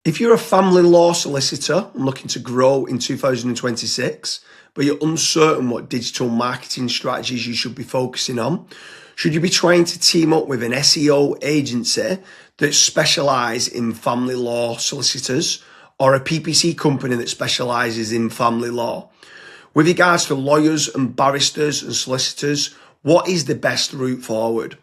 If you're a family law solicitor and looking to grow in 2026, but you're uncertain what digital marketing strategies you should be focusing on, should you be trying to team up with an SEO agency that specialise in family law solicitors or a PPC company that specialises in family law? With regards to lawyers and barristers and solicitors, what is the best route forward?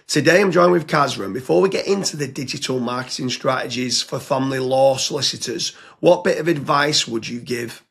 Today I'm joined with Kasra, and before we get into the digital marketing strategies for family law solicitors, what bit of advice would you give?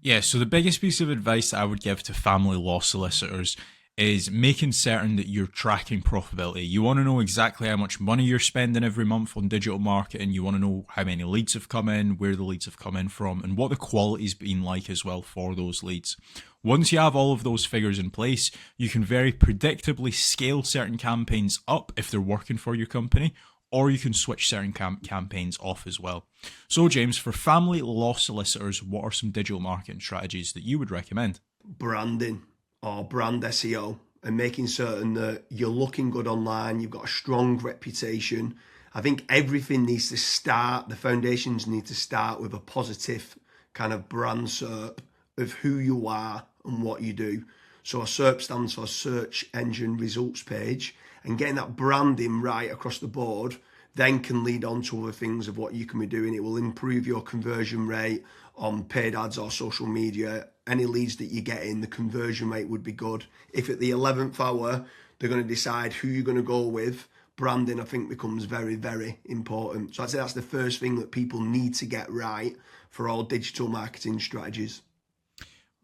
Yeah, so the biggest piece of advice that I would give to family law solicitors is making certain that you're tracking profitability. You want to know exactly how much money you're spending every month on digital marketing. You want to know how many leads have come in, where the leads have come in from, and what the quality's been like as well for those leads. Once you have all of those figures in place, you can very predictably scale certain campaigns up if they're working for your company, or you can switch certain campaigns off as well. So, James, for family law solicitors, what are some digital marketing strategies that you would recommend? Branding or brand SEO and making certain that you're looking good online, you've got a strong reputation. I think everything needs to start, the foundations need to start with a positive kind of brand SERP of who you are and what you do. So a SERP stands for search engine results page, and getting that branding right across the board then can lead on to other things of what you can be doing. It will improve your conversion rate on paid ads or social media. Any leads that you get in, the conversion rate would be good. If at the 11th hour they're going to decide who you're going to go with, branding I think becomes very, very important. So I'd say that's the first thing that people need to get right for all digital marketing strategies.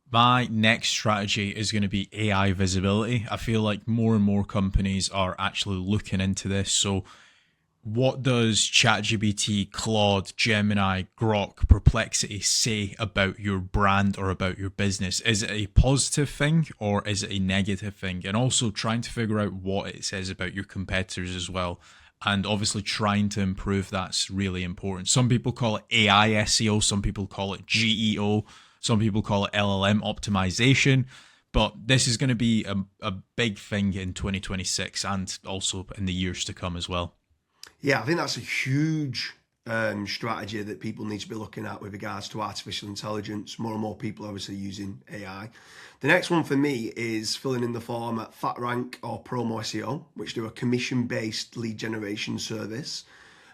My next strategy is going to be AI visibility. I feel like more and more companies are actually looking into this. So, what does ChatGPT, Claude, Gemini, Grok, Perplexity say about your brand or about your business? Is it a positive thing or is it a negative thing? And also trying to figure out what it says about your competitors as well. And obviously trying to improve that's really important. Some people call it AI SEO, some people call it GEO, some people call it LLM optimization. But this is going to be a big thing in 2026 and also in the years to come as well. Yeah, I think that's a huge strategy that people need to be looking at with regards to artificial intelligence. More and more people are obviously using AI. The next one for me is filling in the form at FatRank or Promo SEO, which do a commission-based lead generation service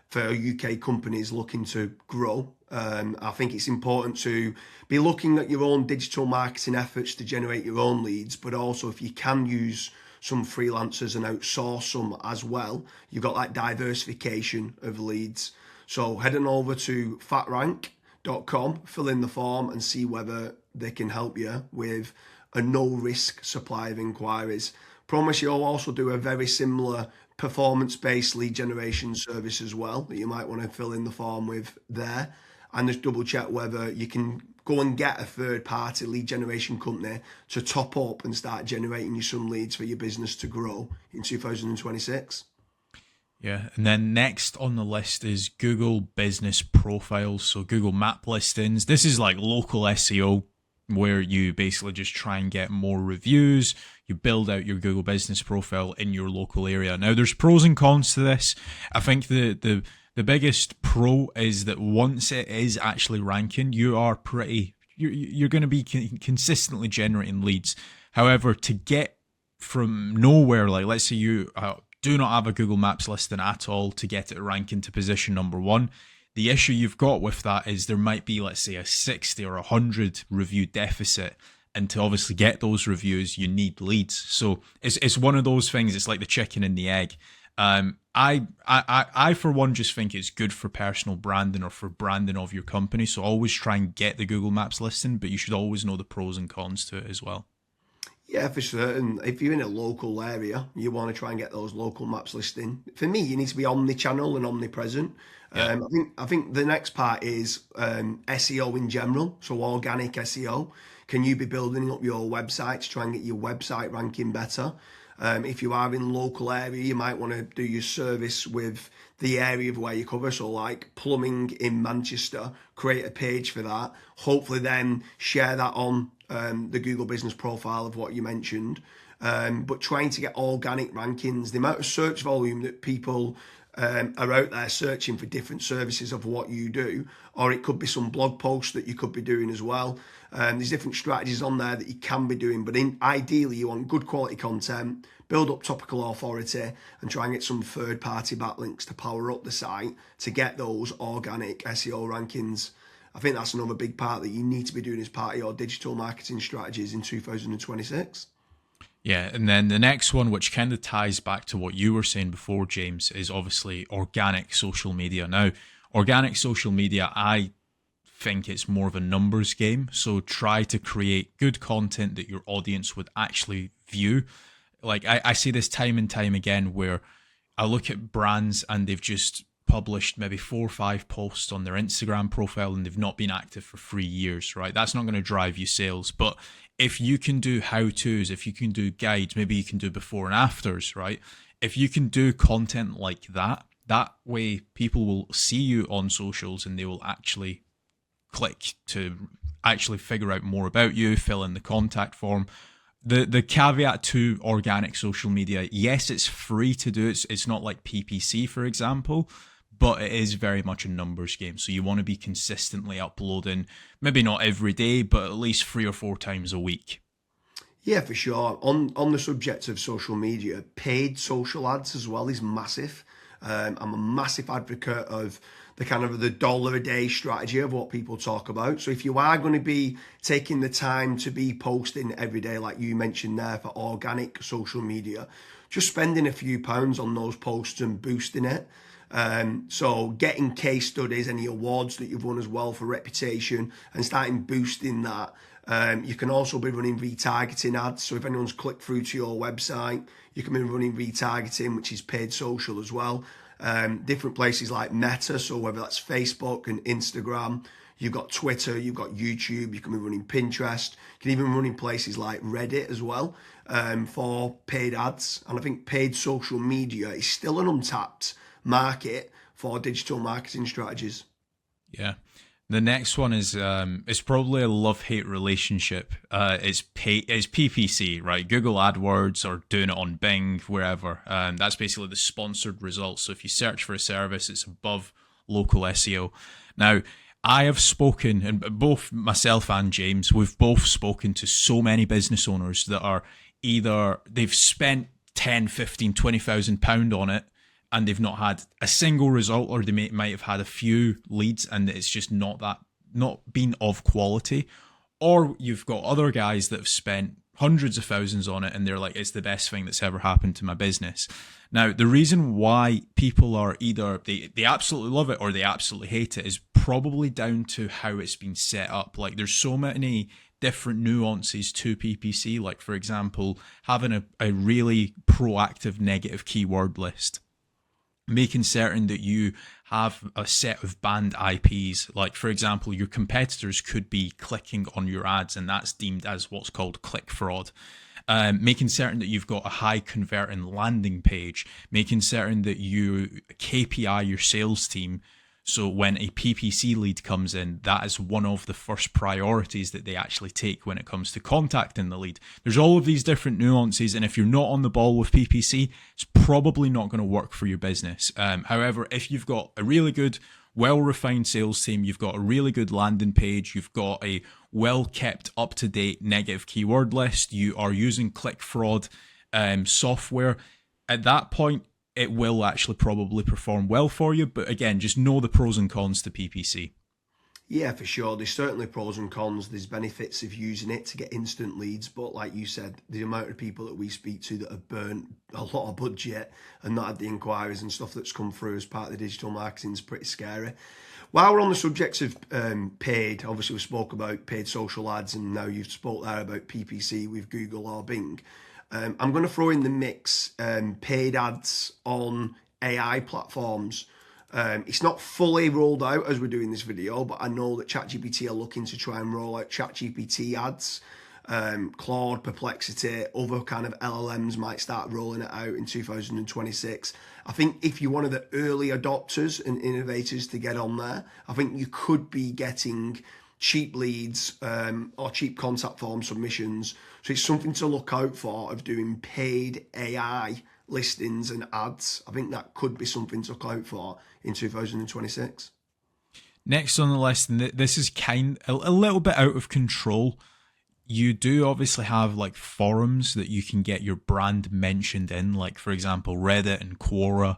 for UK companies looking to grow. I think it's important to be looking at your own digital marketing efforts to generate your own leads, but also if you can use some freelancers and outsource some as well, you've got that diversification of leads. So head on over to fatrank.com, fill in the form and see whether they can help you with a no risk supply of inquiries. Promise you'll also do a very similar performance-based lead generation service as well that you might want to fill in the form with there, and just double check whether you can go and get a third party lead generation company to top up and start generating you some leads for your business to grow in 2026. Yeah, and then next on the list is Google Business Profiles, so Google Map listings. This is like local SEO where you basically just try and get more reviews. You build out your Google Business Profile in your local area. Now, there's pros and cons to this. I think the biggest pro is that once it is actually ranking, you're going to be consistently generating leads. However, to get from nowhere, like let's say you do not have a Google Maps listing at all, to get it ranking to position number one, the issue you've got with that is there might be, let's say, a 60 or 100 review deficit. And to obviously get those reviews, you need leads. So it's one of those things. It's like the chicken and the egg. I for one just think it's good for personal branding or for branding of your company. So always try and get the Google Maps listing, but you should always know the pros and cons to it as well. Yeah, for certain. If you're in a local area, you want to try and get those local maps listing. For me, you need to be omni-channel and omnipresent. Yeah. I think the next part is SEO in general, so organic SEO. Can you be building up your website to try and get your website ranking better? If you are in local area, you might want to do your service with the area of where you cover. So like plumbing in Manchester, create a page for that. Hopefully then share that on the Google business profile of what you mentioned. But trying to get organic rankings, the amount of search volume that people are out there searching for different services of what you do, or it could be some blog posts that you could be doing as well. There's different strategies on there that you can be doing, but ideally you want good quality content, build up topical authority, and try and get some third-party backlinks to power up the site to get those organic SEO rankings. I think that's another big part that you need to be doing as part of your digital marketing strategies in 2026. Yeah, and then the next one, which kind of ties back to what you were saying before, James, is obviously organic social media. Now, organic social media, I think it's more of a numbers game. So try to create good content that your audience would actually view. Like I see this time and time again where I look at brands and they've just published maybe 4 or 5 posts on their Instagram profile and they've not been active for 3 years, right? That's not going to drive you sales. But if you can do how-tos, if you can do guides, maybe you can do before and afters, right? If you can do content like that, that way people will see you on socials and they will actually click to actually figure out more about you, fill in the contact form. The caveat to organic social media, yes, it's free to do. It's not like PPC, for example, but it is very much a numbers game. So you want to be consistently uploading, maybe not every day, but at least 3 or 4 times a week. Yeah, for sure. On the subject of social media, paid social ads as well is massive. I'm a massive advocate of the kind of the dollar a day strategy of what people talk about. So if you are going to be taking the time to be posting every day, like you mentioned there, for organic social media, just spending a few pounds on those posts and boosting it. So getting case studies, any awards that you've won as well for reputation, and starting boosting that. You can also be running retargeting ads. So if anyone's clicked through to your website, you can be running retargeting, which is paid social as well. Different places like Meta, so whether that's Facebook and Instagram, you've got Twitter, you've got YouTube, you can be running Pinterest, you can even run in places like Reddit as well for paid ads. And I think paid social media is still an untapped market for digital marketing strategies. Yeah. The next one is it's probably a love-hate relationship. It's PPC, right? Google AdWords or doing it on Bing, wherever. That's basically the sponsored results. So if you search for a service, it's above local SEO. Now, I have spoken, and both myself and James, we've both spoken to so many business owners that are either they've spent 10, 15, 20,000 pound on it, and they've not had a single result, or they might have had a few leads and it's just not been of quality. Or you've got other guys that have spent hundreds of thousands on it and they're like, it's the best thing that's ever happened to my business. Now, the reason why people are either they absolutely love it or they absolutely hate it is probably down to how it's been set up. Like there's so many different nuances to PPC. Like for example, having a really proactive negative keyword list, making certain that you have a set of banned IPs. Like, for example, your competitors could be clicking on your ads, and that's deemed as what's called click fraud. Making certain that you've got a high converting landing page, making certain that you KPI your sales team. So when a PPC lead comes in, that is one of the first priorities that they actually take when it comes to contacting the lead. There's all of these different nuances, and if you're not on the ball with PPC, it's probably not going to work for your business. However, if you've got a really good, well-refined sales team, you've got a really good landing page, you've got a well-kept, up-to-date negative keyword list, you are using click fraud software, at that point, it will actually probably perform well for you. But again, just know the pros and cons to PPC. Yeah, for sure. There's certainly pros and cons. There's benefits of using it to get instant leads. But like you said, the amount of people that we speak to that have burnt a lot of budget and not had the inquiries and stuff that's come through as part of the digital marketing is pretty scary. While we're on the subject of paid, obviously we spoke about paid social ads, and now you've spoke there about PPC with Google or Bing. I'm going to throw in the mix paid ads on AI platforms. It's not fully rolled out as we're doing this video, but I know that ChatGPT are looking to try and roll out ChatGPT ads. Claude, Perplexity, other kind of LLMs might start rolling it out in 2026. I think if you're one of the early adopters and innovators to get on there, I think you could be getting cheap leads or cheap contact form submissions. So it's something to look out for, of doing paid AI listings and ads. I think that could be something to look out for in 2026. Next on the list, and this is a little bit out of control. You do obviously have like forums that you can get your brand mentioned in, like for example Reddit and Quora.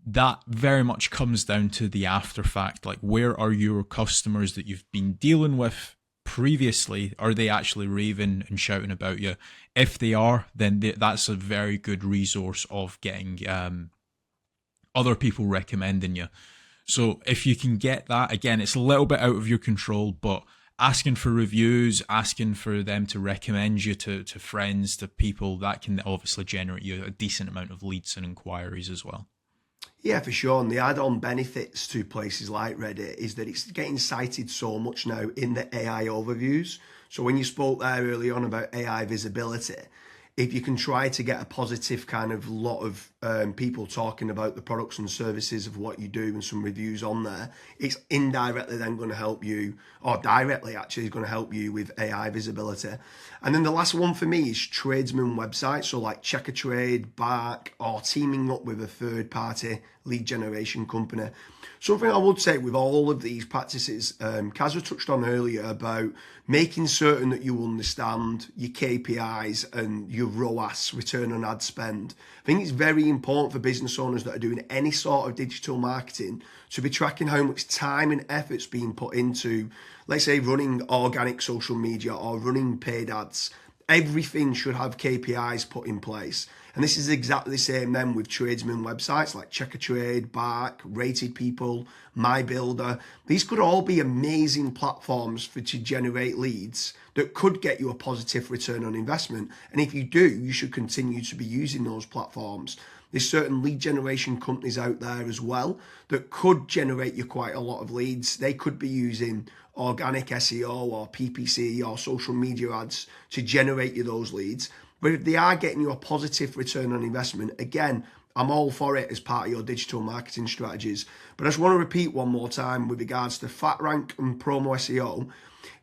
That very much comes down to the after fact, like where are your customers that you've been dealing with previously? Are they actually raving and shouting about you? If they are, then that's a very good resource of getting other people recommending you. So if you can get that, again, it's a little bit out of your control, but asking for reviews, asking for them to recommend you to friends, to people, that can obviously generate you a decent amount of leads and inquiries as well. Yeah, for sure. And the add-on benefits to places like Reddit is that it's getting cited so much now in the AI overviews. So when you spoke there early on about AI visibility, if you can try to get a positive kind of lot of people talking about the products and services of what you do and some reviews on there, it's indirectly then going to help you, or directly actually is going to help you with AI visibility. And then the last one for me is tradesman websites. So like Check a Trade, Bark, or teaming up with a third party lead generation company. Something I would say with all of these practices, Kasra touched on earlier about making certain that you understand your KPIs and your ROAS, return on ad spend. I think it's very important for business owners that are doing any sort of digital marketing to be tracking how much time and effort's being put into, let's say, running organic social media or running paid ads. Everything should have KPIs put in place. And this is exactly the same then with tradesman websites like Check a Trade, Bark, Rated People, My Builder. These could all be amazing platforms to generate leads that could get you a positive return on investment. And if you do, you should continue to be using those platforms. There's certain lead generation companies out there as well that could generate you quite a lot of leads. They could be using organic SEO or PPC or social media ads to generate you those leads. But if they are getting you a positive return on investment, again, I'm all for it as part of your digital marketing strategies. But I just want to repeat one more time with regards to FatRank and Promo SEO.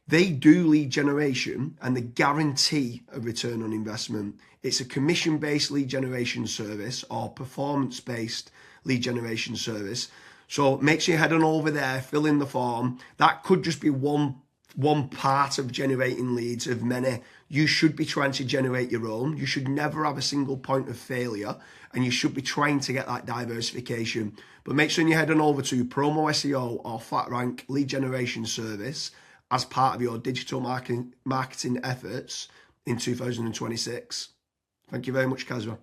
They do lead generation and they guarantee a return on investment. It's a commission-based lead generation service or performance-based lead generation service. So make sure you head on over there, fill in the form. That could just be one part of generating leads of many. You should be trying to generate your own. You should never have a single point of failure, and you should be trying to get that diversification. But make sure you head on over to Promo SEO or FatRank lead generation service as part of your digital marketing efforts in 2026. Thank you very much, Kasra.